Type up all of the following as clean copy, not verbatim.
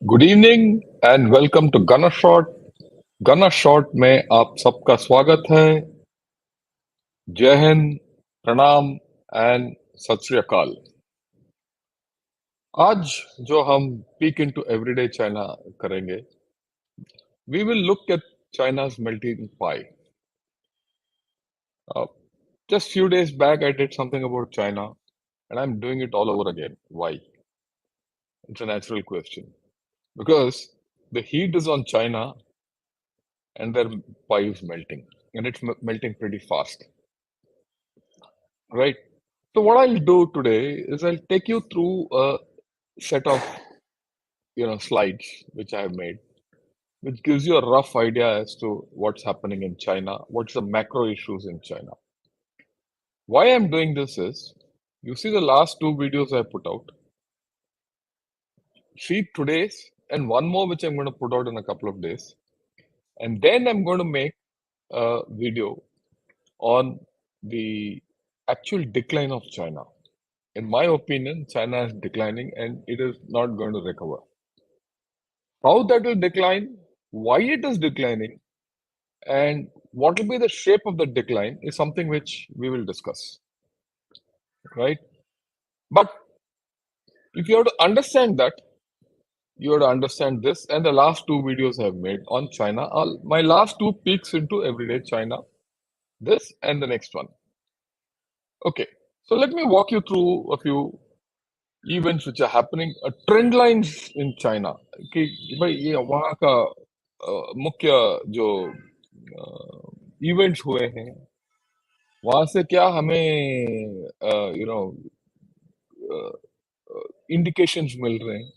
Good evening and welcome to गना shot. गना shot में आप सबका स्वागत है। जय हिंद, प्रणाम एंड सत श्री अकाल। आज जो हम पीक इनटू एवरीडे चाइना करेंगे, we will look at China's melting pie. Uh, just few days back, I did something about China, and I'm doing it all over again. Why? It's a natural question. Because the heat is on China, and their pie is melting, and it's melting pretty fast, right? So what I'll do today is I'll take you through a set of slides which I have made, which gives you a rough idea as to what's happening in China, what's the macro issues in China. Why I'm doing this is, you see the last two videos I put out, see today's, and one more which I'm going to put out in a couple of days, and then I'm going to make a video on the actual decline of China. In my opinion, China is declining and it is not going to recover. How that will decline, why it is declining, and what will be the shape of the decline is something which we will discuss, right? But if you have to understand that, you have to understand this and the last two videos I have made on China. My last two peeks into everyday China, this and the next one. Okay, so let me walk you through a few events which are happening, trend lines in China. कि भाई ये वहाँ का मुख्य जो events हुए हैं, वहां से क्या हमें इंडिकेशंस मिल रहे हैं,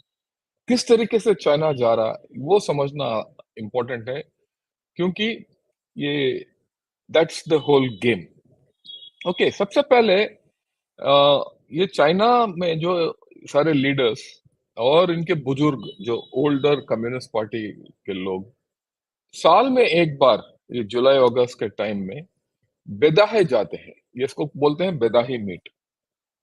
किस तरीके से चाइना जा रहा है, वो समझना इम्पोर्टेंट है, क्योंकि ये that's the whole game. Okay, सबसे पहले ये चाइना में जो सारे लीडर्स और इनके बुजुर्ग जो ओल्डर कम्युनिस्ट पार्टी के लोग साल में एक बार, ये जुलाई अगस्त के टाइम में बेदाहे जाते हैं। ये इसको बोलते हैं बेदाही मीट।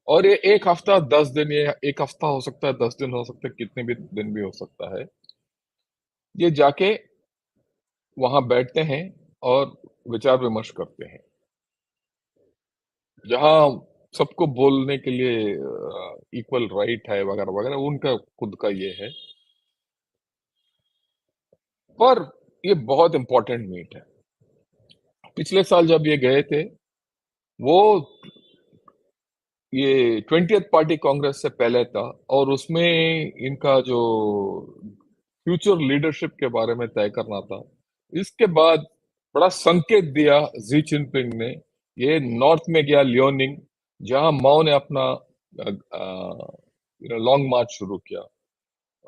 और ये एक हफ्ता 10 दिन, ये एक हफ्ता हो सकता है, 10 दिन हो सकता है, कितने भी दिन भी हो सकता है। ये जाके वहां बैठते हैं और विचार विमर्श करते हैं, जहां सबको बोलने के लिए इक्वल राइट है वगैरह वगैरह, उनका खुद का ये है। पर ये बहुत इंपॉर्टेंट मीट है। पिछले साल जब ये गए थे, वो ये 20th पार्टी कांग्रेस से पहले था, और उसमें इनका जो फ्यूचर लीडरशिप के बारे में तय करना था। इसके बाद बड़ा संकेत दिया जी जिनपिंग ने। ये नॉर्थ में गया, लियोनिंग, जहां माओ ने अपना लॉन्ग मार्च शुरू किया,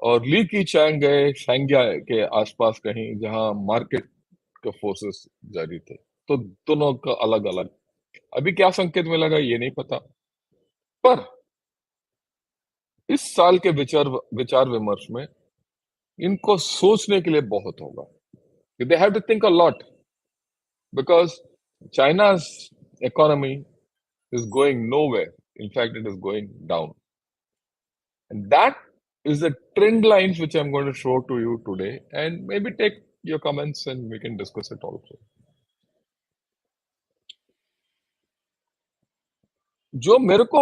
और ली की चैंग गए शैंग्या के आसपास कहीं, जहां मार्केट के फोर्सेस जारी थे। तो दोनों का अलग अलग, अभी क्या संकेत मिलेगा ये नहीं पता। पर इस साल के विचार विमर्श में इनको सोचने के लिए बहुत होगा। They have to think a lot, because China's economy is going nowhere. In fact, it is going down. And that is the trend lines which I'm going to show to you today, and maybe take your comments and we can discuss it also. जो मेरे को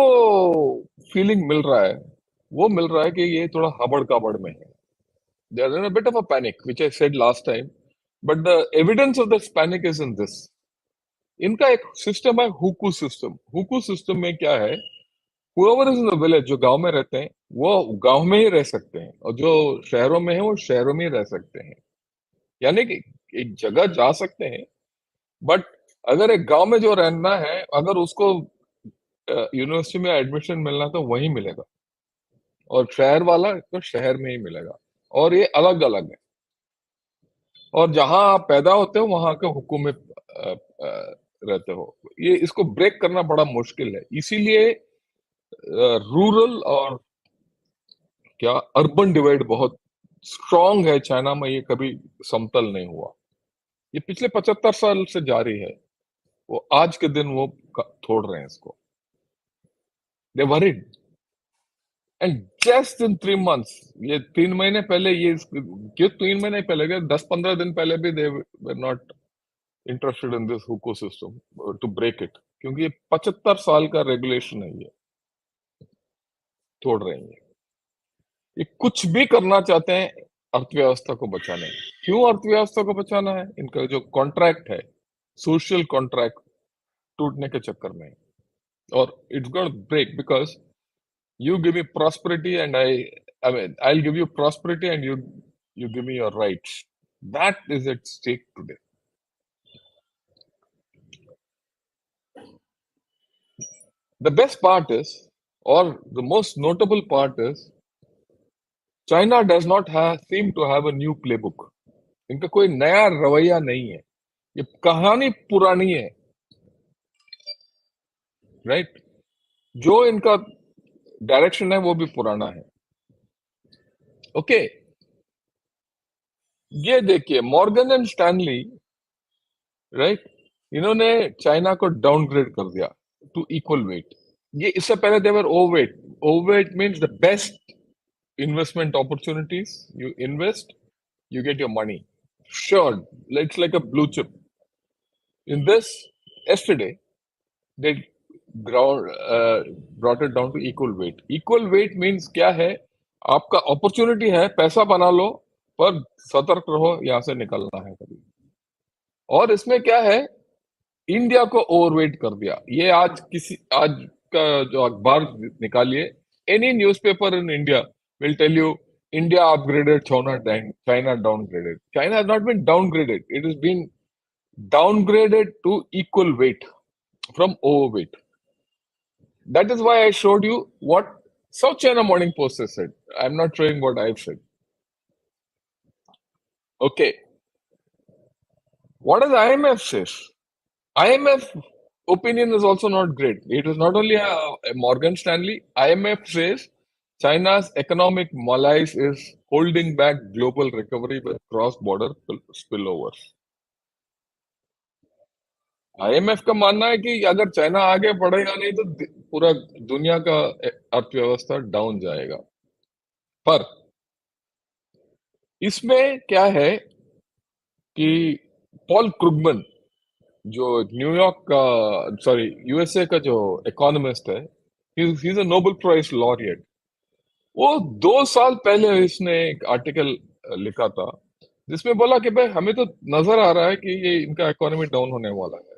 feeling मिल रहा है, वो मिल रहा है कि ये थोड़ा हबड़ काबड़ में है। They are in a bit of a panic, which I said last time, but the evidence of this panic is in this. इनका एक सिस्टम है, हुकू सिस्टम। हुकू सिस्टम में क्या है, whoever is in the village, जो गांव में रहते हैं वो गांव में ही रह सकते हैं, और जो शहरों में है वो शहरों में ही रह सकते हैं। यानी कि एक जगह जा सकते हैं, बट अगर एक गांव में जो रहना है, अगर उसको यूनिवर्सिटी में एडमिशन मिलना तो वहीं मिलेगा, और शहर वाला तो शहर में ही मिलेगा, और ये अलग अलग है। और जहां आप पैदा होते हो वहां के हुकूम में रहते हो। ये इसको ब्रेक करना बड़ा मुश्किल है, इसीलिए रूरल और क्या अर्बन डिवाइड बहुत स्ट्रांग है चाइना में। ये कभी समतल नहीं हुआ, ये पिछले 75 साल से जारी है। वो आज के दिन वो तोड़ रहे हैं इसको। They worried, and just in 3 months, ये 3 महीने पहले, ये क्यों 3 महीने पहले, क्या 10-15 दिन पहले भी they were not interested in this hukou system to break it, क्योंकि ये 75 साल का रेगुलेशन है, ये तोड़ रहे हैं। ये कुछ भी करना चाहते हैं अर्थव्यवस्था को बचाने। क्यों अर्थव्यवस्था को बचाना है? इनका जो कॉन्ट्रैक्ट है, सोशल कॉन्ट्रैक्ट, टूटने के चक्कर में, और it's gonna break because you give me prosperity and I mean I'll give you prosperity and you give me your rights. That is at stake today. The best part is, or the most notable part is, China does not have seem to have a new playbook. इनका कोई नया रवैया नहीं है, ये कहानी पुरानी है, राइट? जो इनका डायरेक्शन है वो भी पुराना है। ओके, ये देखिए मॉर्गन एंड स्टैनली, राइट, इन्होंने चाइना को डाउनग्रेड कर दिया टू इक्वल वेट। ये इससे पहले they were overweight. Overweight means the best investment opportunities, you invest, you get your money. Sure, it's like a blue chip. In this, yesterday, they brought it down to equal weight. Equal weight means क्या है? आपका opportunity है, पैसा बना लो, पर सतर्क रहो, यहां से निकलना है कभी। और इसमें क्या है? इंडिया को ओवरवेट कर दिया। ये आज का जो अखबार निकालिए, any newspaper in India will tell you India upgraded, China downgraded. China has not been downgraded, it is been downgraded to equal weight from overweight. That is why I showed you what South China Morning Post has said. I'm not showing what I've said. Okay. What does IMF says? IMF opinion is also not great. It is not only a Morgan Stanley. IMF says China's economic malaise is holding back global recovery with cross-border spillovers. IMF का मानना है कि अगर China आगे बढ़ेगा नहीं तो पूरा दुनिया का अर्थव्यवस्था डाउन जाएगा। पर इसमें क्या है कि पॉल क्रुगमन, जो न्यूयॉर्क का, सॉरी यूएसए का जो इकोनॉमिस्ट है, he is a Nobel prize laureate. वो 2 साल पहले इसने एक आर्टिकल लिखा था जिसमें बोला कि भाई हमें तो नजर आ रहा है कि ये इनका इकोनॉमी डाउन होने वाला है,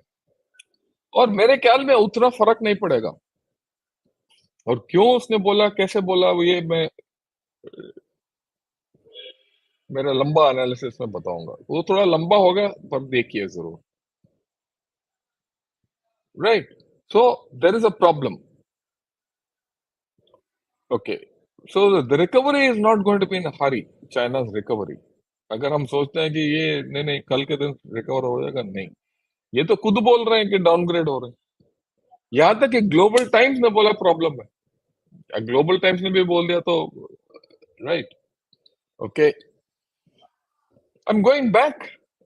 और मेरे ख्याल में उतना फर्क नहीं पड़ेगा। और क्यों उसने बोला, कैसे बोला, वो ये मैं मेरा लंबा एनालिसिस में बताऊंगा। वो थोड़ा लंबा होगा पर देखिए जरूर, right? So there is a problem. Okay, so the recovery is not going to be in a hurry. China's recovery, अगर हम सोचते हैं कि ये नहीं नहीं कल के दिन रिकवर हो जाएगा, नहीं, ये तो खुद बोल रहे हैं कि डाउनग्रेड हो रहे हैं। यहां तक कि ग्लोबल टाइम्स ने बोला प्रॉब्लम है, ग्लोबल टाइम्स ने भी बोल दिया तो, right? Okay, I'm going back.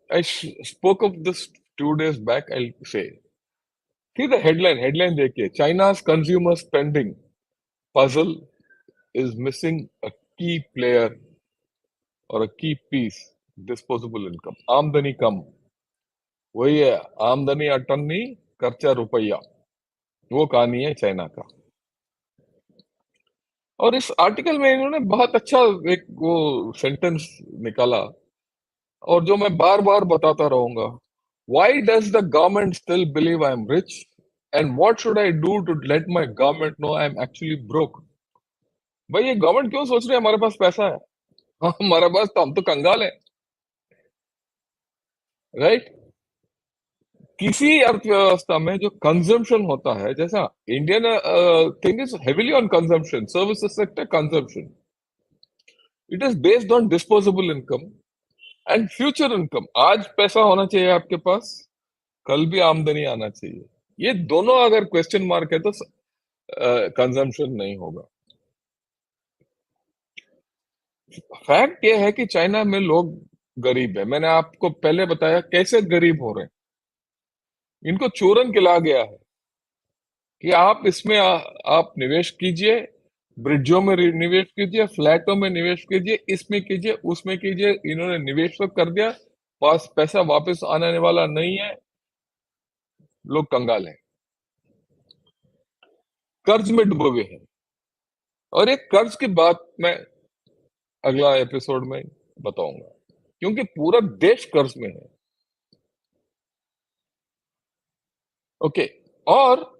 I spoke of this 2 days back. I'll say, see the headline. Headline देखिए, China's consumer spending puzzle is missing a key player or a key piece. Disposable income. आमदनी कम, वही है, आमदनी अटन्नी, खर्चा रुपया। वो कहानी है चाइना का। और इस आर्टिकल में इन्होंने बहुत अच्छा एक वो सेंटेंस निकाला, और जो मैं बार बार बताता रहूंगा। Why does the government still believe I'm rich? And what should I do to let my government know I'm actually broke? भाई ये गवर्नमेंट क्यों सोच रही है हमारे पास पैसा है? हाँ, हमारे पास तो, हम तो कंगाल है, राइट? किसी अर्थव्यवस्था में जो कंजम्पशन होता है, जैसा Indian thing is heavily on consumption, services sector consumption, it is based on disposable income and future income. आज पैसा होना चाहिए आपके पास, कल भी आमदनी आना चाहिए। ये दोनों अगर क्वेश्चन मार्क है तो कंजम्पशन नहीं होगा। फैक्ट ये है कि चाइना में लोग गरीब है। मैंने आपको पहले बताया कैसे गरीब हो रहे हैं। इनको चूरन खिला गया है कि आप इसमें आप निवेश कीजिए, ब्रिड्जों में निवेश कीजिए, फ्लैटों में निवेश कीजिए, इसमें कीजिए, उसमें कीजिए। इन्होंने निवेश तो कर दिया, पास पैसा वापस आने वाला नहीं है, लोग कंगाल हैं, कर्ज में डूबे हुए हैं। और एक कर्ज की बात मैं अगला एपिसोड में बताऊंगा, क्योंकि पूरा देश कर्ज में है। ओके। और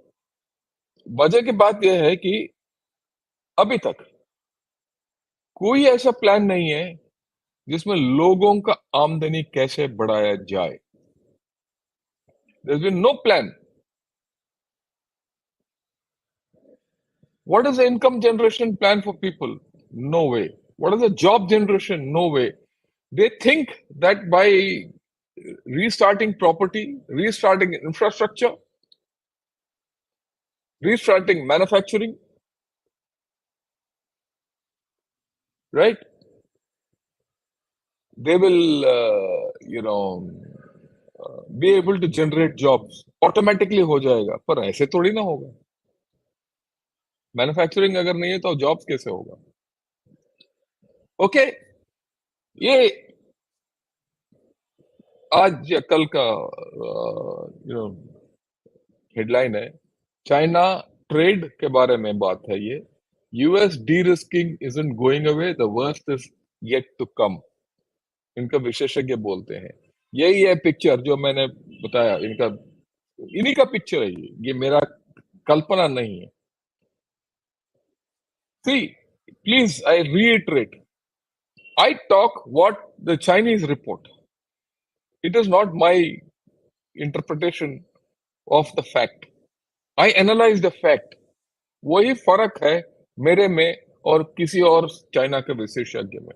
वजह की बात यह है कि अभी तक कोई ऐसा प्लान नहीं है जिसमें लोगों का आमदनी कैसे बढ़ाया जाए। There's been no plan. What is the income generation plan for people? No way. What is the job generation? No way. They think that by restarting property, restarting infrastructure, restarting manufacturing, right? They will, be able to generate jobs. Automatically हो जाएगा, पर ऐसे थोड़ी ना होगा। Manufacturing अगर नहीं है तो जॉब्स कैसे होगा? ओके। ये आज या कल का हेडलाइन है। चाइना ट्रेड के बारे में बात है ये। US de risking isn't going away, the worst is yet to come, इनका विशेषज्ञ बोलते हैं। यही है पिक्चर जो मैंने बताया, इनका इन्हीं का पिक्चर है ये मेरा कल्पना नहीं है। See, please I reiterate, I talk what the Chinese report, it is not my interpretation of the fact, I analyse the fact. वही फर्क है मेरे में और किसी और चाइना के विशेषज्ञ में।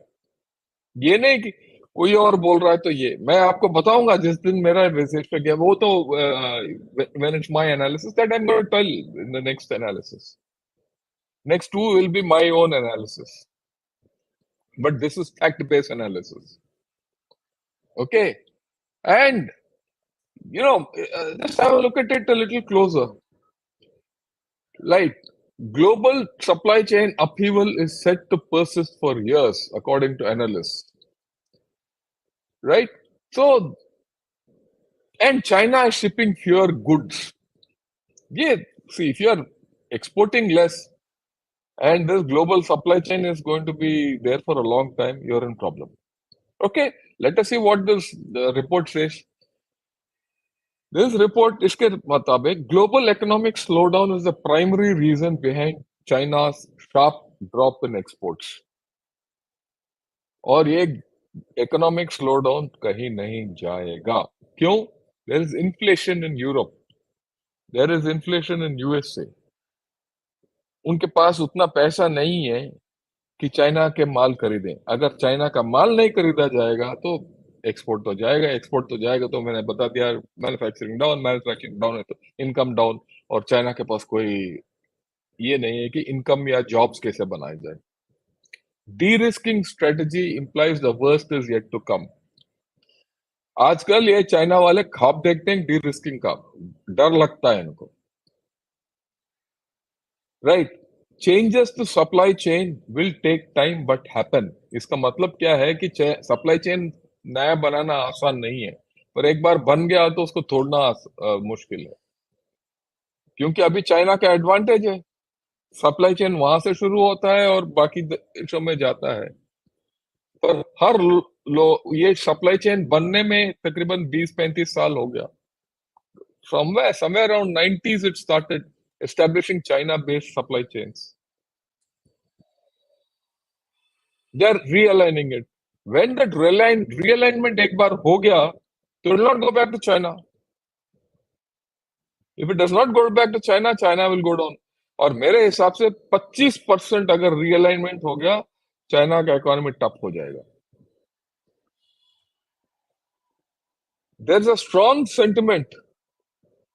ये नहीं कि कोई और बोल रहा है तो ये मैं आपको बताऊंगा जिस दिन मेरा विशेषज्ञ, वो तो when it's my analysis that I am going to tell in the next analysis. Next to will be my own analysis, but this is fact based analysis. Okay. And just have a look at it a little closer. Like, global supply chain upheaval is set to persist for years, according to analysts. Right? So, and China is shipping fewer goods. Yeah, see, if you are exporting less and this global supply chain is going to be there for a long time, you're in problem. Okay, let us see what this report says. This report, इसके मुताबिक, global economic slowdown is the primary reason behind China's sharp drop in exports. और ये economic slowdown कहीं नहीं जाएगा। क्यों? There is inflation in Europe. There is inflation in USA. उनके पास उतना पैसा नहीं है कि चाइना के माल खरीदें। अगर चाइना का माल नहीं खरीदा जाएगा तो एक्सपोर्ट तो जाएगा, एक्सपोर्ट तो जाएगा तो मैंने बता दिया, मैन्युफैक्चरिंग डाउन है तो इनकम डाउन। और चाइना के पास कोई ये नहीं है कि इनकम या जॉब्स कैसे बनाए जाए। De risking strategy implies the worst is yet to come. आजकल ये चाइना वाले ख्वाब देखते हैं डी रिस्किंग का, डर लगता है इनको। Right. Changes to supply chain will take time but happen. इसका मतलब क्या है कि सप्लाई चेन नया बनाना आसान नहीं है, पर एक बार बन गया तो उसको तोड़ना मुश्किल है। क्योंकि अभी चाइना का एडवांटेज है, सप्लाई चेन वहां से शुरू होता है और बाकी देशों में जाता है। पर हर ये सप्लाई चेन बनने में तकरीबन 20-35 साल हो गया। Somewhere around 90s it started establishing China based supply chains. They are realigning it. When that realignment एक बार हो गया, तो it will not go back to China. If it does not go back to China, China will go down. और मेरे हिसाब से 25% अगर realignment हो गया, चाइना का इकोनॉमी टफ हो जाएगा। There's a strong sentiment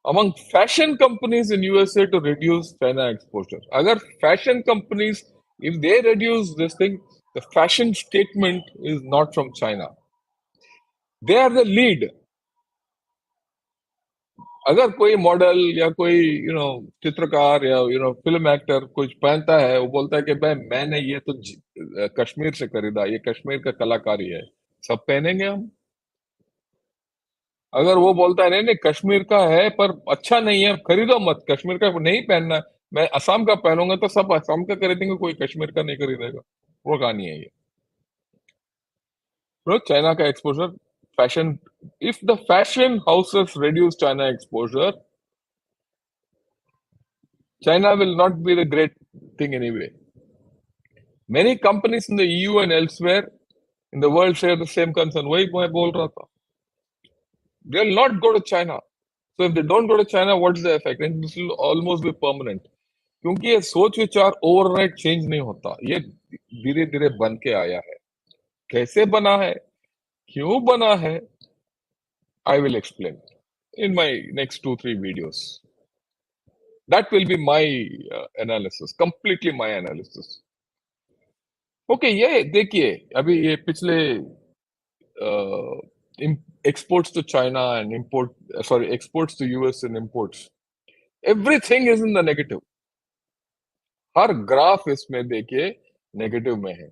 among fashion companies in USA to reduce China exposure. Agar fashion companies, if they reduce this thing, the fashion statement is not from China. They are the lead. अगर कोई model या कोई चित्रकार या film actor कुछ पहनता है, वो बोलता है कि भाई मैंने ये तो कश्मीर से खरीदा, ये कश्मीर का कलाकारी है, सब पहनेंगे हम। अगर वो बोलता है नहीं नहीं कश्मीर का है पर अच्छा नहीं है, खरीदो मत, कश्मीर का नहीं पहनना है, मैं असम का पहनूंगा, तो सब असम का खरीदेंगे, कोई कश्मीर का नहीं खरीदेगा। वो कहानी है ये। चाइना का exposure, fashion, if the fashion houses reduce China exposure, China will not be the great thing anyway. Many companies in the EU and elsewhere in the world share the same concern. वही मैं बोल रहा था, they'll not go to China. So if they don't go to China, what's the effect? And this will almost be permanent. क्योंकि ये सोच विचार overnight change नहीं होता, ये धीरे धीरे बन के आया है। कैसे बना है, क्यों बना है, I will explain in my next 2-3 videos. That will be my analysis, completely my analysis. Okay, ये देखिए, अभी ये पिछले exports to China and exports to US and imports, everything is in the negative. Her graph इसमें देखिए negative में है।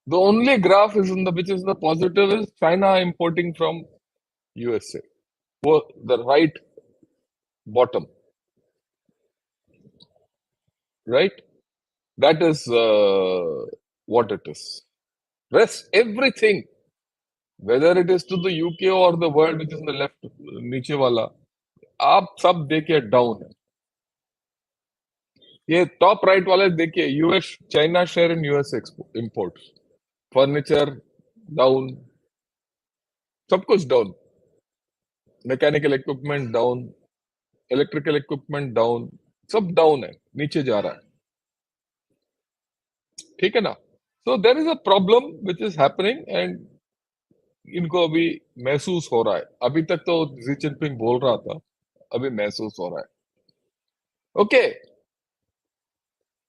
The only graph is in the which is the positive is China importing from USA. वो the right bottom, right? That is what it is. Rest everything, whether it is to the UK or the world which is in the left, नीचे वाला, आप सब देखिए down है। ये top right वाले देखिए, US China share in US imports, furniture down, सब कुछ down, mechanical equipment down, electrical equipment down, सब डाउन है, नीचे जा रहा है। ठीक है ना? So there is a problem which is happening, and इनको अभी महसूस हो रहा है। अभी तक तो जी जिनपिंग बोल रहा था, अभी महसूस हो रहा है। ओके,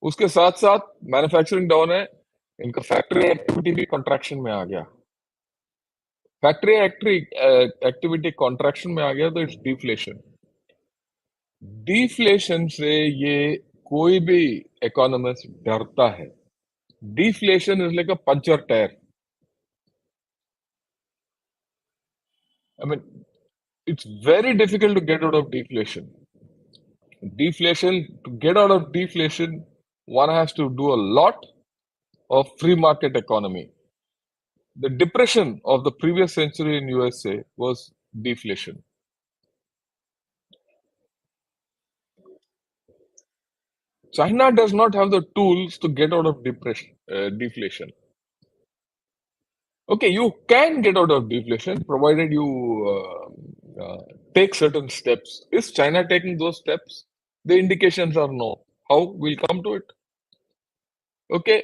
उसके साथ साथ मैन्युफैक्चरिंग डाउन है, इनका फैक्ट्री एक्टिविटी भी कॉन्ट्रैक्शन में आ गया। फैक्ट्री एक्टिविटी कॉन्ट्रैक्शन में आ गया तो इट्स डिफ्लेशन। डिफ्लेशन से ये कोई भी इकोनॉमिस्ट डरता है। Deflation is like a puncture tyre. I mean, it's very difficult to get out of deflation. To get out of deflation, one has to do a lot of free market economy. The depression of the previous century in USA was deflation. China does not have the tools to get out of deflation. Okay, you can get out of deflation provided you take certain steps. Is China taking those steps? The indications are no. How? We'll come to it. Okay.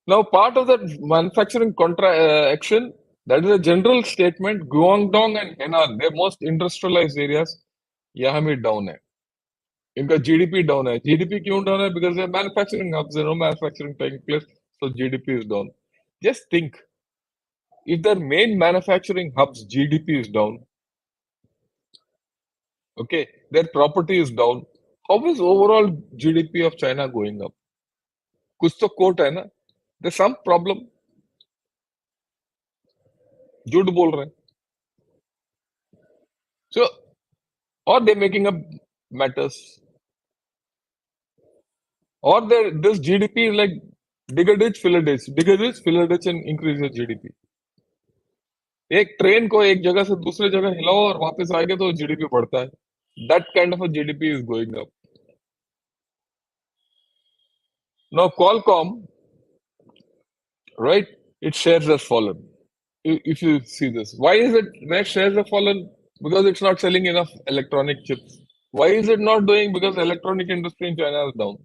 Now, part of that manufacturing action, that is a general statement. Guangdong and Henan, they're most industrialized areas. यहाँ भी down है, इनका GDP down है। GDP क्यों down है? Because they're manufacturing hubs, there no manufacturing taking place, so GDP is down. Just think, if their main manufacturing hubs GDP is down, okay, their property is down, how is overall GDP of China going up? कुछ तो coat है ना, there's some problem, झूठ बोल रहे हैं। So, or they're making up matters, or this GDP is like dig a ditch, fill a ditch, dig a ditch, fill a ditch, and increase your GDP. एक train को एक जगह से दूसरे जगह हिलाओ और वापस आएगा तो जीडीपी बढ़ता है। That kind of a GDP is going up. Now Qualcomm, right? Its shares has fallen. If you see this, why is it their shares have fallen? Because it's not selling enough electronic chips. Why is it not doing? Because the electronic industry in China is down.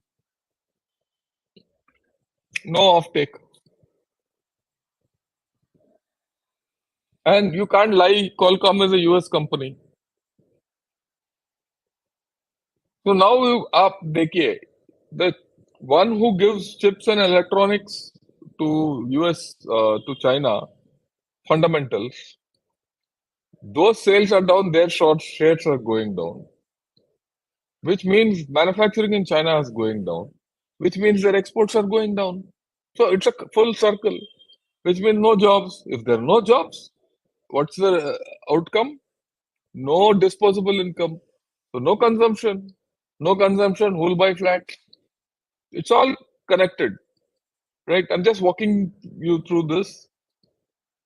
No offtake. And you can't lie, Qualcomm is a US company. So now you up देखिए, the one who gives chips and electronics to US to China, fundamentals, those sales are down, their short shares are going down, which means manufacturing in China is going down, which means their exports are going down. So it's a full circle, which means no jobs. If there are no jobs, what's the outcome? No disposable income. So no consumption. No consumption, who'll buy flats? It's all connected, right? I'm just walking you through this,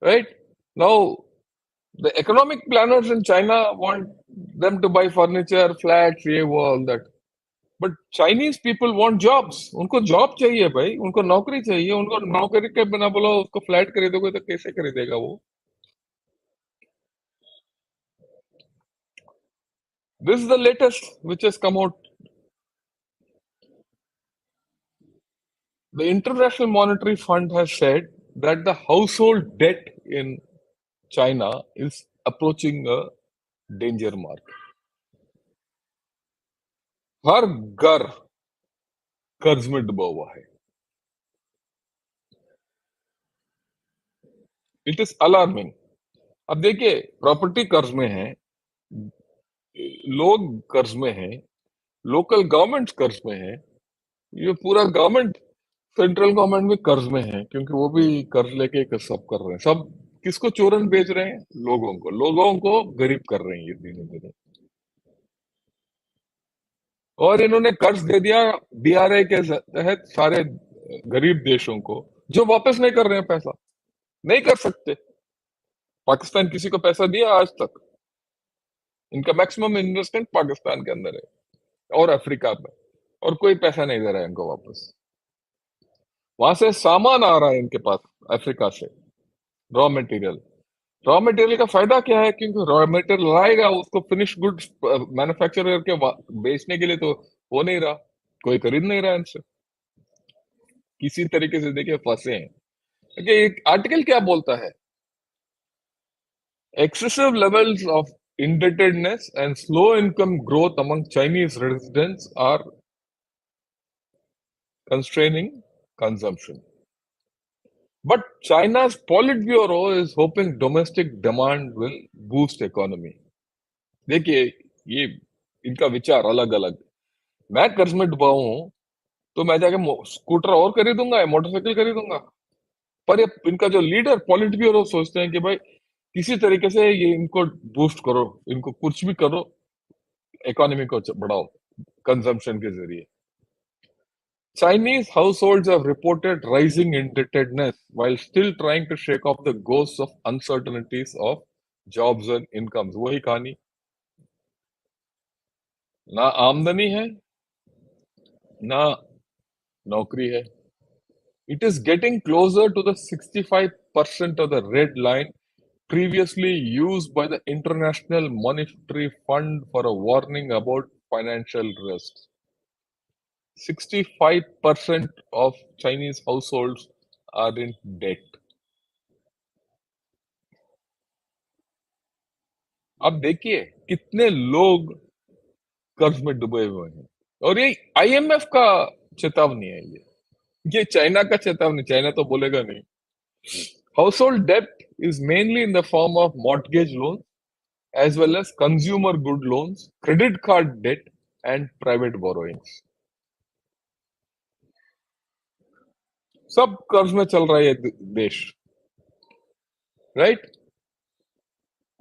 right? Now, the economic planners in China want them to buy furniture, flats, ये वो, all that. But Chinese people want jobs, उनको job चाहिए भाई, उनको नौकरी चाहिए, उनको नौकरी के बिना बोलो उसको फ्लैट खरीदोगे तो कैसे खरीदेगा वो? This is the latest which has come out. The International Monetary Fund has said that the household debt in China is approaching a danger mark. हर घर कर्ज में डूबा हुआ है. It is alarming. अब देखिए, प्रॉपर्टी कर्ज में है, लोग कर्ज में हैं, लोकल गवर्नमेंट कर्ज में है, ये पूरा गवर्नमेंट, सेंट्रल गवर्नमेंट भी कर्ज में है, क्योंकि वो भी कर्ज लेके सब कर रहे हैं. सब किसको चोरन बेच रहे हैं? लोगों को गरीब कर रहे हैं ये धीरे धीरे. और इन्होंने कर्ज दे दिया बीआरआई के तहत सारे गरीब देशों को, जो वापस नहीं कर रहे हैं पैसा, नहीं कर सकते. पाकिस्तान किसी को पैसा दिया आज तक? इनका मैक्सिमम इन्वेस्टमेंट पाकिस्तान के अंदर है और अफ्रीका में, और कोई पैसा नहीं दे रहा है इनको वापस. वहां से सामान आ रहा है इनके पास, अफ्रीका से, रॉ मटेरियल. रॉ मटेरियल का फायदा क्या है? क्योंकि रॉ मटेरियल लाएगा, उसको फिनिश गुड्स मैन्युफैक्चर करके बेचने के लिए तो हो नहीं रहा, कोई खरीद नहीं रहा इनसे. किसी तरीके से देखिए फंसे हैं. देखिए एक आर्टिकल क्या बोलता है, excessive levels of indebtedness and slow income growth among Chinese residents are constraining consumption. But China's Politburo is hoping domestic demand will boost economy. देखिए, ये इनका विचार अलग अलग. मैं कर्ज में डूबा हूं तो मैं जाके स्कूटर और खरीदूंगा या मोटरसाइकिल खरीदूंगा. पर ये इनका जो लीडर पॉलिट ब्यूरो सोचते हैं कि भाई किसी तरीके से ये इनको बूस्ट करो, इनको कुछ भी करो, इकोनॉमी को बढ़ाओ कंजम्पशन के जरिए. Chinese households have reported rising indebtedness while still trying to shake off the ghosts of uncertainties of jobs and incomes. वही कहानी, ना आमदनी है, ना नौकरी है. It is getting closer to the 65% of the red line previously used by the International Monetary Fund for a warning about financial risks. 65% of Chinese households are in debt. अब देखिए कितने लोग कर्ज में डूबे हुए हैं. और ये आईएमएफ का चेतावनी है. ये चाइना का चेतावनी, चाइना तो बोलेगा नहीं. Household debt is mainly in the form of mortgage loans as well as consumer good loans, credit card debt and private borrowings. सब कर्ज में चल रहा है ये देश, राइट?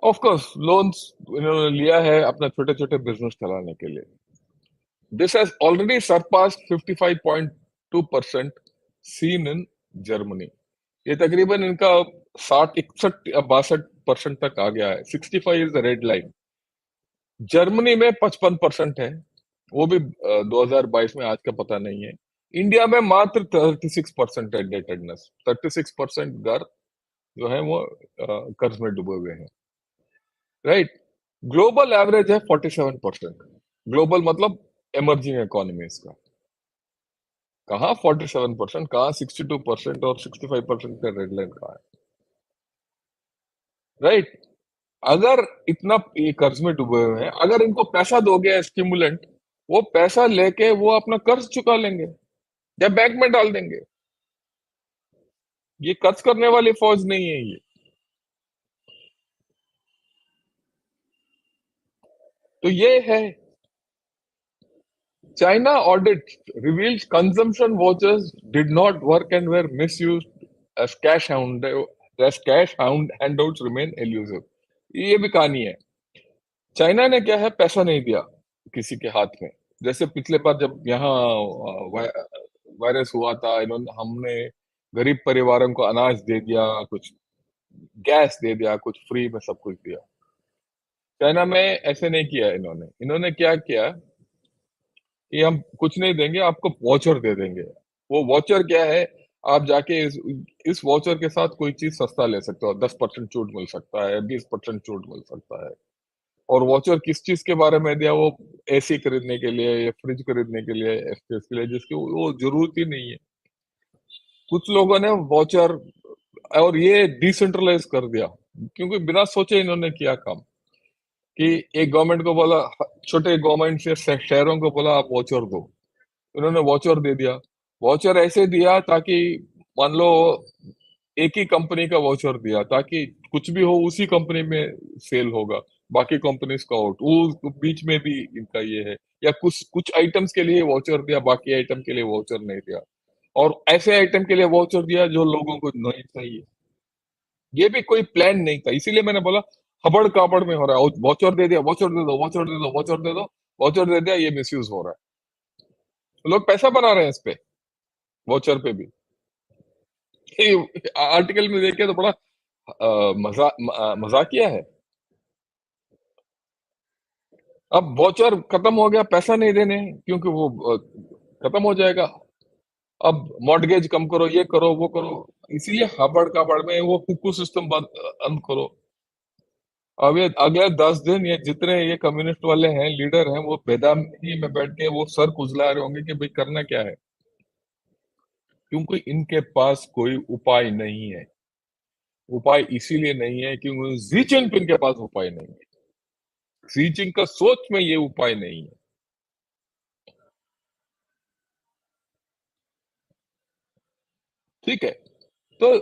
ऑफ कोर्स लोन्स इन्होंने लिया है अपना छोटे छोटे बिजनेस चलाने के लिए. This has already surpassed 55.2% seen in Germany. ये तकरीबन इनका 61 61 62% तक आ गया है. 65 is the red line. Germany में 55% है, वो भी 2022 में, आज का पता नहीं है. इंडिया में मात्र 36% है इंडेटेडनेस. 36% घर जो है वो कर्ज में डूबे हुए हैं, राइट? ग्लोबल एवरेज है 47%. ग्लोबल मतलब इमर्जिंग इकोनॉमीज का. कहाँ 47%, कहाँ 62% और 65% का रेड लाइन कहाँ है, राइट? अगर इतना ये कर्ज में डूबे हुए हैं, अगर इनको पैसा दोगे स्टिमुलेंट, वो पैसा लेके वो अपना कर्ज चुका लेंगे या बैंक में डाल देंगे. ये कर्ज करने वाली फौज नहीं है ये. तो ये है, China audit reveals consumption vouchers did not work and were misused as cash hound handouts remain elusive. ये भी कहानी है। चाइना ने क्या है, पैसा नहीं दिया किसी के हाथ में। जैसे पिछले बार जब यहाँ वायरस हुआ था, इन्होंने हमने गरीब परिवारों को अनाज दे दिया, कुछ गैस दे दिया, कुछ फ्री में सब कुछ दिया। चाइना में ऐसे नहीं किया इन्होंने। इन्होंने क्या किया कि हम कुछ नहीं देंगे, आपको वाउचर दे देंगे। वो वाउचर क्या है, आप जाके इस वाउचर के साथ कोई चीज सस्ता ले सकते हो, 10% छूट मिल सकता है, 20% छूट मिल सकता है। और वाउचर किस चीज के बारे में दिया, वो एसी खरीदने के लिए या फ्रिज खरीदने के लिए, इस चीज के लिए जिसकी वो जरूरत ही नहीं है। कुछ लोगों ने वाउचर, और ये डिसेंट्रलाइज कर दिया, क्योंकि बिना सोचे इन्होंने किया काम कि एक गवर्नमेंट को बोला, छोटे गवर्नमेंट से शहरों को बोला आप वाउचर दो, उन्होंने वाउचर दे दिया। वाउचर ऐसे दिया ताकि मान लो एक ही कंपनी का वाउचर दिया, ताकि कुछ भी हो उसी कंपनी में सेल होगा, बाकी कंपनीज का आउट, वो बीच में भी इनका ये है। या कुछ कुछ आइटम्स के लिए वाउचर दिया, बाकी आइटम के लिए वाउचर नहीं दिया। और ऐसे आइटम के लिए वाउचर दिया जो लोगों को नहीं चाहिए। ये भी कोई प्लान नहीं था, इसीलिए मैंने बोला हबड़ काबड़ में हो रहा है। वाउचर दे दिया, वाउचर दे दो, वाउचर दे दो, वाउचर दे दो, वाउचर दे दिया, ये मिसयूज हो रहा है। लोग पैसा बना रहे हैं इस पे, वाउचर पे भी। आर्टिकल में देखे तो बड़ा मजाकिया है। अब वाउचर खत्म हो गया, पैसा नहीं देने हैं, क्योंकि वो खत्म हो जाएगा। अब मॉर्टगेज कम करो, ये करो, वो करो, इसीलिए हबड़ काबड़ में वो हुक्कू सिस्टम बंद करो। अब ये अगले 10 दिन ये जितने ये कम्युनिस्ट वाले हैं, लीडर हैं, वो बेदम में बैठ के वो सर खुजला रहे होंगे कि भाई करना क्या है, क्योंकि इनके पास कोई उपाय नहीं है। उपाय इसीलिए नहीं है क्योंकि जी जिनपिंग के पास उपाय नहीं है। शी जिनपिंग का सोच में ये उपाय नहीं है। ठीक है, तो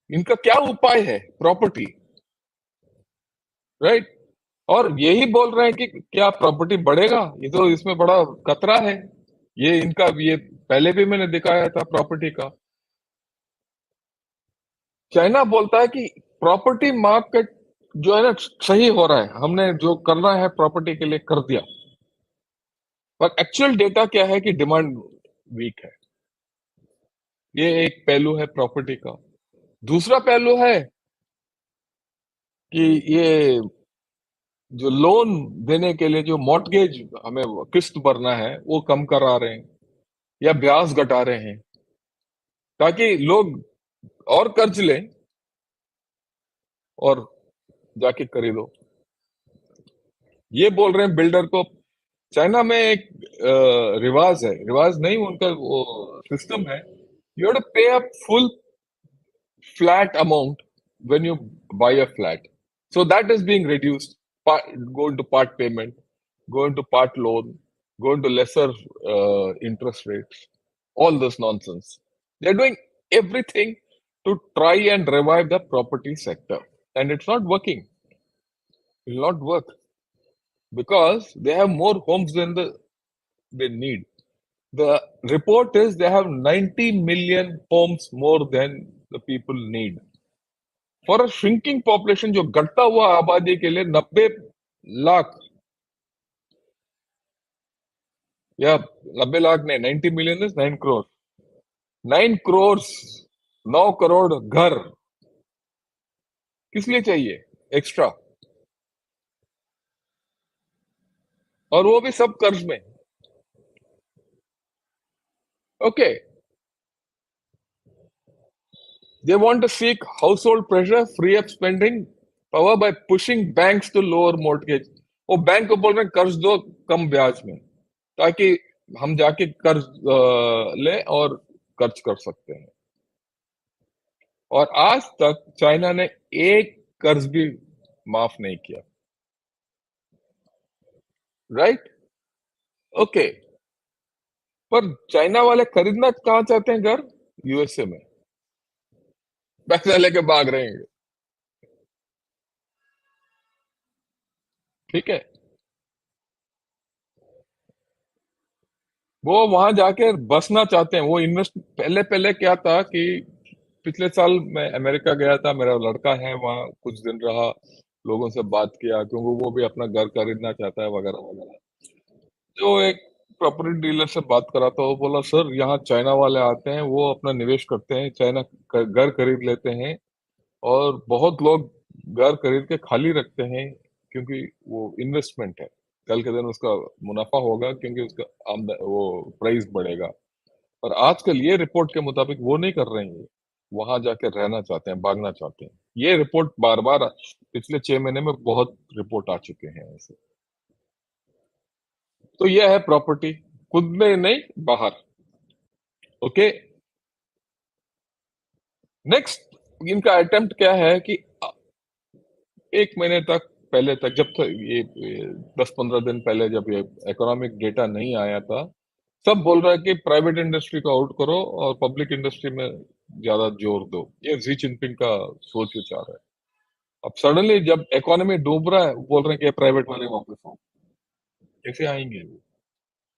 इनका क्या उपाय है? Property, right. और यही बोल रहे हैं कि क्या प्रॉपर्टी बढ़ेगा, ये तो इसमें बड़ा खतरा है। ये इनका ये पहले भी मैंने दिखाया था प्रॉपर्टी का। चाइना बोलता है कि प्रॉपर्टी मार्केट जो है ना सही हो रहा है, हमने जो करना है प्रॉपर्टी के लिए कर दिया। पर एक्चुअल डेटा क्या है कि डिमांड वीक है। ये एक पहलू है प्रॉपर्टी का। दूसरा पहलू है कि ये जो लोन देने के लिए जो मॉर्टगेज हमें किस्त भरना है वो कम करा रहे हैं या ब्याज घटा रहे हैं, ताकि लोग और कर्ज लें और जाके खरीदो। ये बोल रहे हैं बिल्डर को। चाइना में एक रिवाज है, रिवाज नहीं, उनका वो सिस्टम है, यू हैव टू पे a full flat amount when you buy a flat. So that is being reduced. Go into part payment, go into part loan, go into lesser interest rates. All this nonsense. They're doing everything to try and revive the property sector, and it's not working. It will not work because they have more homes than they need. The report is they have 90 million homes more than the people need. For a shrinking population, जो घटता हुआ आबादी के लिए 90 लाख, या 90 लाख नहीं, 90 million is 9 crore. 9 crore, 9 crore घर किस लिए चाहिए एक्स्ट्रा? और वो भी सब कर्ज में। Okay, they want to seek household pressure, free up spending power by pushing banks to lower mortgage. वो बैंक को बोल रहे हैं कर्ज दो कम ब्याज में, ताकि हम जाके कर्ज ले और खर्च कर सकते हैं। और आज तक चाइना ने एक कर्ज भी माफ नहीं किया, राइट। ओके, पर चाइना वाले खरीदना कहाँ चाहते हैं घर? यूएसए में। पैसा लेके भाग रहे हैं। ठीक है, वो वहां जाके बसना चाहते हैं, वो इन्वेस्ट। पहले पहले क्या था कि पिछले साल मैं अमेरिका गया था, मेरा लड़का है वहाँ, कुछ दिन रहा, लोगों से बात किया, क्योंकि वो भी अपना घर खरीदना चाहता है वगैरह वगैरह। जो एक प्रॉपर्टी डीलर से बात करा था, वो बोला सर यहाँ चाइना वाले आते हैं, वो अपना निवेश करते हैं, चाइना घर खरीद लेते हैं, और बहुत लोग घर खरीद के खाली रखते हैं, क्योंकि वो इन्वेस्टमेंट है, कल के दिन उसका मुनाफा होगा, क्योंकि उसका वो प्राइस बढ़ेगा। और आजकल ये रिपोर्ट के मुताबिक वो नहीं कर रहे हैं, वहां जाके रहना चाहते हैं, भागना चाहते हैं। ये रिपोर्ट बार बार पिछले 6 महीने में बहुत रिपोर्ट आ चुके हैं ऐसे। तो यह है प्रॉपर्टी, खुद में नहीं, बाहर। ओके, नेक्स्ट इनका अटेम्प्ट क्या है कि 1 महीने तक, पहले तक, जब तक ये 10-15 दिन पहले जब ये इकोनॉमिक डेटा नहीं आया था, सब बोल रहा है कि प्राइवेट इंडस्ट्री को आउट करो और पब्लिक इंडस्ट्री में ज्यादा जोर दो। ये जी जिनपिंग का सोच विचार है। अब सडनली जब इकोनॉमी डूब रहा है, बोल रहे हैं कि प्राइवेट वाले वापस आओ। कैसे आएंगे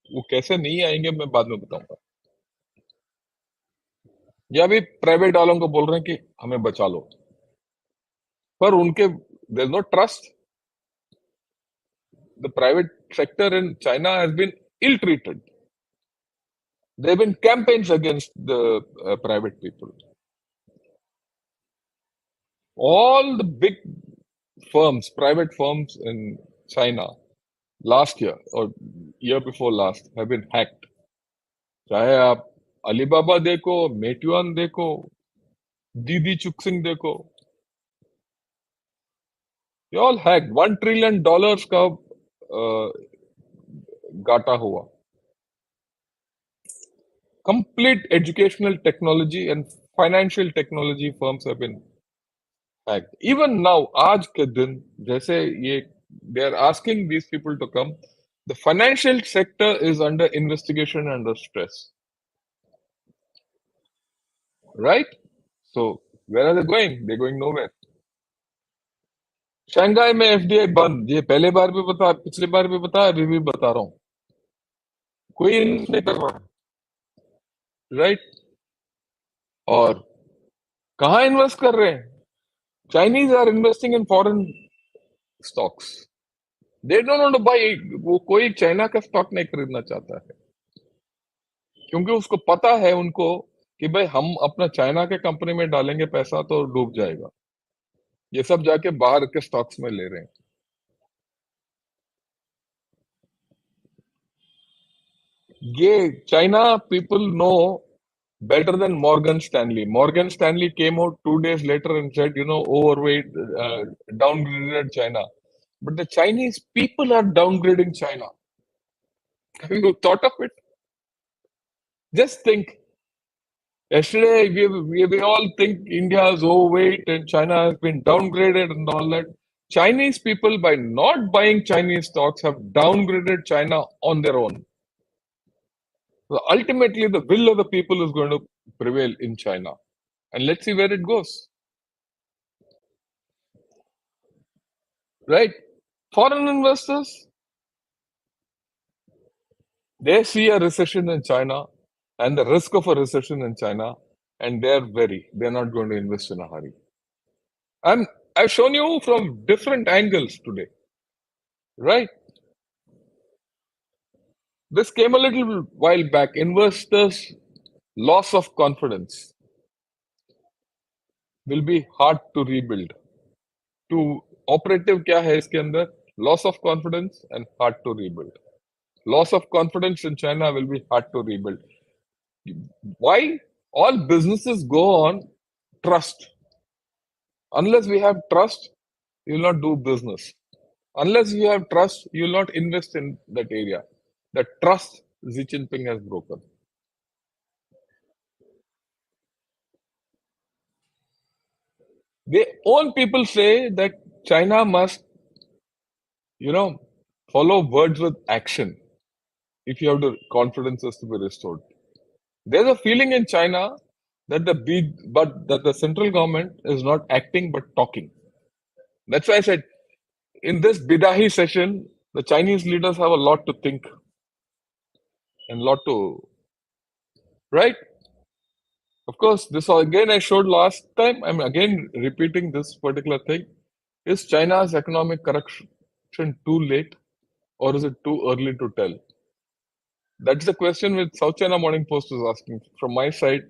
वो कैसे नहीं आएंगे, मैं बाद में बताऊंगा। या भी प्राइवेट वालों को बोल रहे हैं कि हमें बचा लो, पर उनके there no trust. The private sector in China has been ill treated. There have been campaigns against the private people. All the big firms, private firms in China, last year or year before last, have been hacked. चाहे आप Alibaba देखो, मेट्यूआन देखो, दीदी चुक्सिंग देखो, ये all hacked. $1 trillion का घाटा हुआ। Complete educational technology and financial technology firms have been hacked. Even now, आज के दिन, जैसे ये, they are asking these people to come. The financial sector is under investigation, under stress, right? So where are they going? They're going nowhere. Shanghai में FDI बंद, ये पहले बार भी बता, पिछली बार भी बता, अभी भी बता रहा हूँ, कोई नहीं कर रहा, राइट? और कहाँ इन्वेस्ट कर रहे हैं? Chinese are investing in foreign stocks. They don't want to buy. वो कोई चाइना का स्टॉक नहीं खरीदना चाहता है, क्योंकि उसको पता है उनको कि भाई हम अपना चाइना के कंपनी में डालेंगे पैसा तो डूब जाएगा। ये सब जाके बाहर के स्टॉक्स में ले रहे हैं। ये China people know better than Morgan Stanley. Morgan Stanley came out 2 days later and said, overweight, downgraded China. But the Chinese people are downgrading China. Have you thought of it? Just think. Yesterday, we all think India is overweight and China has been downgraded and all that. Chinese people, by not buying Chinese stocks, have downgraded China on their own. So ultimately, the will of the people is going to prevail in China. And let's see where it goes. Right? Foreign investors, they see a recession in China and the risk of a recession in China, and they're not going to invest in a hurry. And I've shown you from different angles today, right? This came a little while back. Investors' loss of confidence will be hard to rebuild. To operative क्या है इसके अंदर? Loss of confidence and hard to rebuild. Loss of confidence in China will be hard to rebuild. Why? All businesses go on trust. Unless we have trust, you will not do business. Unless you have trust, you will not invest in that area. The trust Xi Jinping has broken. Their own people say that China must, you know, follow words with action if you have the confidence is to be restored. There's a feeling in China that the central government is not acting but talking. That's why I said In this Bidahi session, the Chinese leaders have a lot to think and lot to, right? Of course, this again I showed last time. I'm again repeating this particular thing. Is China's economic correction too late or is it too early to tell? That's the question which South China Morning Post is asking. From my side,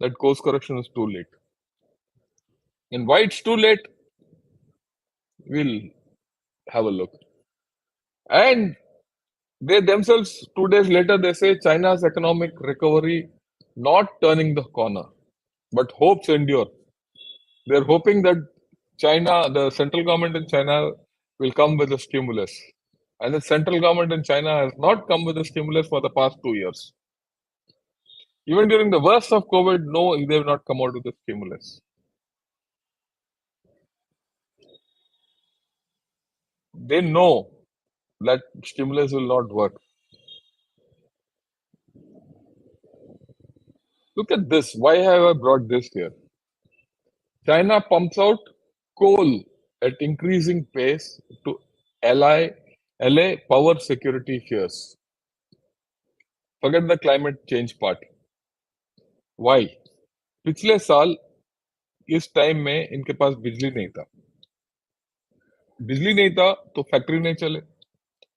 that course correction is too late. And why it's too late, we'll have a look. And they themselves, 2 days later, they say China's economic recovery not turning the corner, but hopes endure. They're hoping that China, the central government in China, will come with a stimulus. And the central government in China has not come with a stimulus for the past 2 years. Even during the worst of COVID, no, they have not come out with a stimulus. They know that stimulus will not work. Look at this. Why have I brought this here? China pumps out coal at increasing pace to allay power security fears. Forget the climate change part. Why? पिछले साल इस time में इनके पास बिजली नहीं था. बिजली नहीं था तो फैक्ट्री नहीं चले.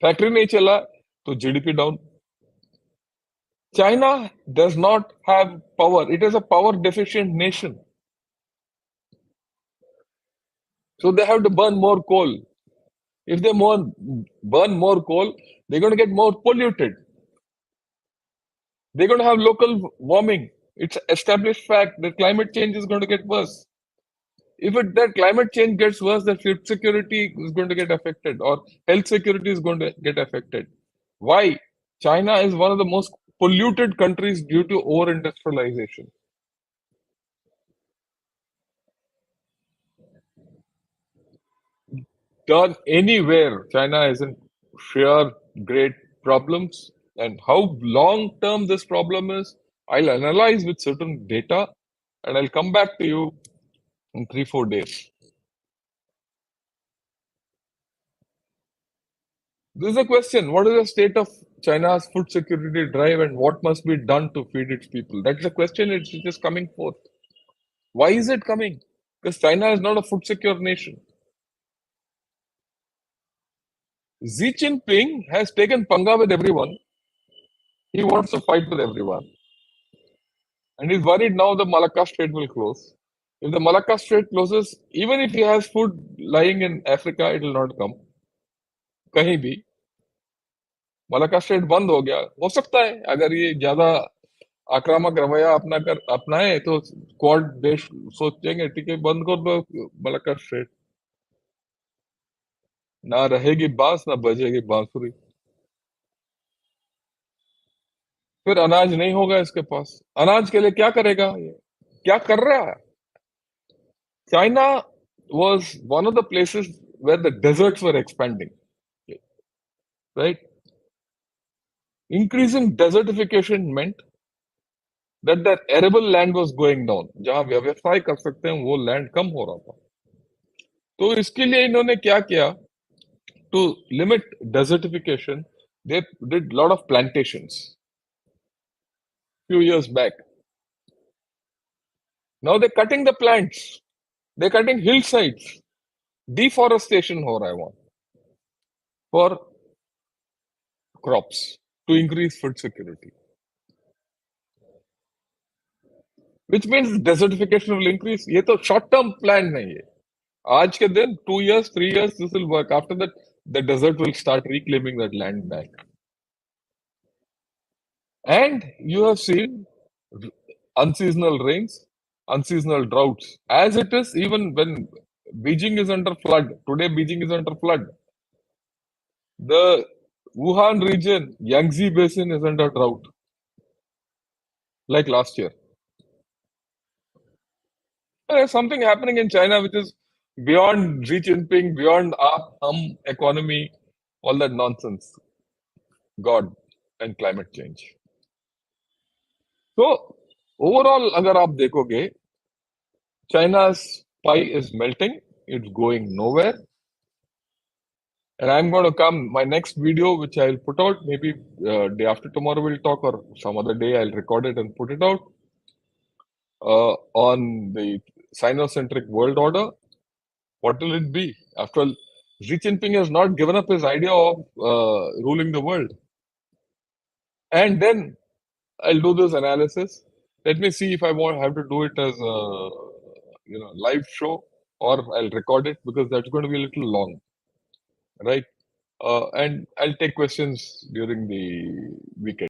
फैक्ट्री नहीं चला तो GDP down. China does not have power. It is a power deficient nation. So they have to burn more coal. If they burn more coal, they're going to get more polluted. They're going to have local warming. It's established fact that climate change is going to get worse. If that climate change gets worse, the food security is going to get affected or health security is going to get affected. Why? China is one of the most polluted countries due to over-industrialization. Done anywhere, China is in sheer great problems. And how long term this problem is, I'll analyze with certain data and I'll come back to you in 3-4 days. This is a question. What is the state of China's food security drive and what must be done to feed its people? That's the question which is coming forth. Why is it coming? Because China is not a food secure nation. Xi Jinping has taken panga with everyone. He wants to fight with everyone. And he's worried now the Malacca Strait will close. If the Malacca Strait closes, even if he has food lying in Africa, it will not come. कहीं भी Malacca straight बंद हो गया हो सकता है अगर ये ज्यादा आक्रामक रवैया अपनाए तो क्वाड देश सोचेंगे ठीक है बंद कर दो मलाक्का स्ट्रेट. ना रहेगी बांस ना बजेगी बांसुरी. फिर अनाज नहीं होगा इसके पास. अनाज के लिए क्या करेगा ये? क्या कर रहा है? China was one of the places where the deserts were expanding, right? Increasing desertification meant that the arable land was going down. जहां व्यवसाय कर सकते हैं वो लैंड कम हो रहा था. तो इसके लिए इन्होंने क्या किया? To limit desertification, they did a lot of plantations few years back. Now they're cutting the plants. They're cutting hillsides. Deforestation हो रहा है वहां for crops to increase food security. Which means desertification will increase. ये तो short term plan नहीं है. आज के दिन 2 years, 3 years this will work. After that, the desert will start reclaiming that land back. And you have seen unseasonal rains, unseasonal droughts. As it is, even when Beijing is under flood, today Beijing is under flood. The Wuhan region, Yangtze Basin is under drought, like last year. There's something happening in China which is beyond Xi Jinping, beyond economy, all that nonsense. God and climate change. So, overall, अगर आप देखोगे, China's pie is melting. It's going nowhere. And I'm going to come, my next video, which I'll put out, maybe day after tomorrow we'll talk, or some other day I'll record it and put it out, on the Sinocentric world order. What will it be? After all, Xi Jinping has not given up his idea of ruling the world. And then I'll do this analysis. Let me see if I have to do it as a live show, or I'll record it, because that's going to be a little long, right? And I'll take questions during the weekend.